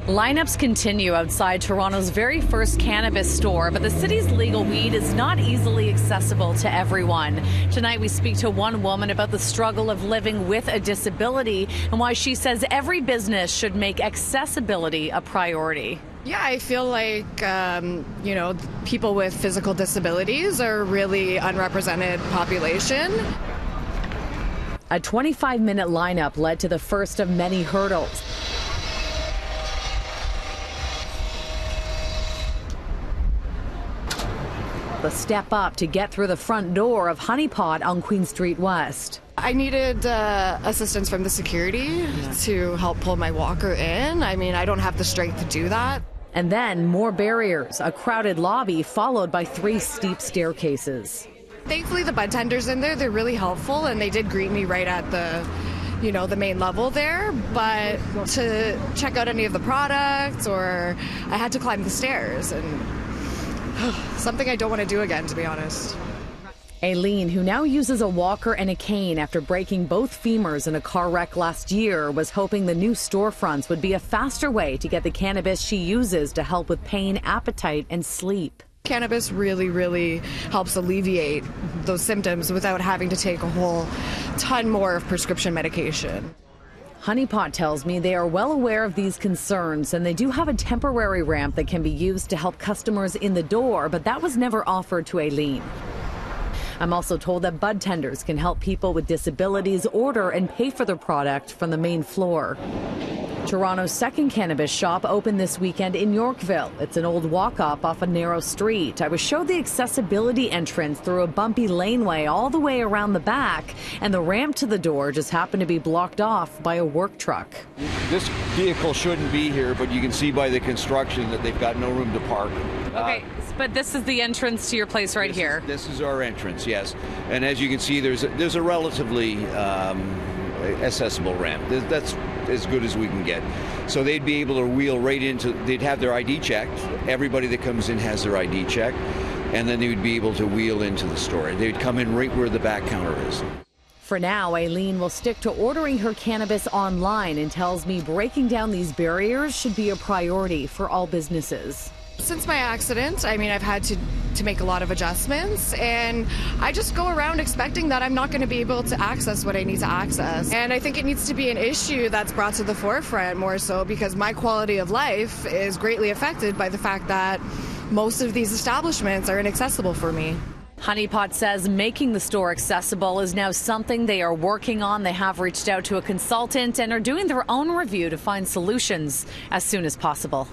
Lineups continue outside Toronto's very first cannabis store, but the city's legal weed is not easily accessible to everyone. Tonight we speak to one woman about the struggle of living with a disability and why she says every business should make accessibility a priority. Yeah, I feel like, people with physical disabilities are a really unrepresented population. A 25-minute lineup led to the first of many hurdles. The step up to get through the front door of Honey Pot on Queen Street West. I needed assistance from the security to help pull my walker in. I mean, I don't have the strength to do that. And then more barriers, a crowded lobby followed by 3 steep staircases. Thankfully, the bud tenders in there, they're really helpful, and they did greet me right at the main level there. But to check out any of the products, or I had to climb the stairs, and something I don't want to do again, to be honest. Aileen, who now uses a walker and a cane after breaking both femurs in a car wreck last year, was hoping the new storefronts would be a faster way to get the cannabis she uses to help with pain, appetite, and sleep. Cannabis really, really helps alleviate those symptoms without having to take a whole ton more of prescription medication. Honey Pot tells me they are well aware of these concerns, and they do have a temporary ramp that can be used to help customers in the door, but that was never offered to Aileen. I'm also told that bud tenders can help people with disabilities order and pay for their product from the main floor. Toronto's second cannabis shop opened this weekend in Yorkville. It's an old walk-up off a narrow street. I was showed the accessibility entrance through a bumpy laneway all the way around the back, and the ramp to the door just happened to be blocked off by a work truck. This vehicle shouldn't be here, but you can see by the construction that they've got no room to park. Okay, but this is the entrance to your place right here. This is our entrance, yes. And as you can see, there's a relatively accessible ramp. That's as good as we can get. So they'd be able to wheel right into, they'd have their ID checked. Everybody that comes in has their ID checked, and then they would be able to wheel into the store. They'd come in right where the back counter is. For now, Aileen will stick to ordering her cannabis online and tells me breaking down these barriers should be a priority for all businesses. Since my accident, I've had to make a lot of adjustments, and I just go around expecting that I'm not going to be able to access what I need to access. And I think it needs to be an issue that's brought to the forefront more so, because my quality of life is greatly affected by the fact that most of these establishments are inaccessible for me. Honey Pot says making the store accessible is now something they are working on. They have reached out to a consultant and are doing their own review to find solutions as soon as possible.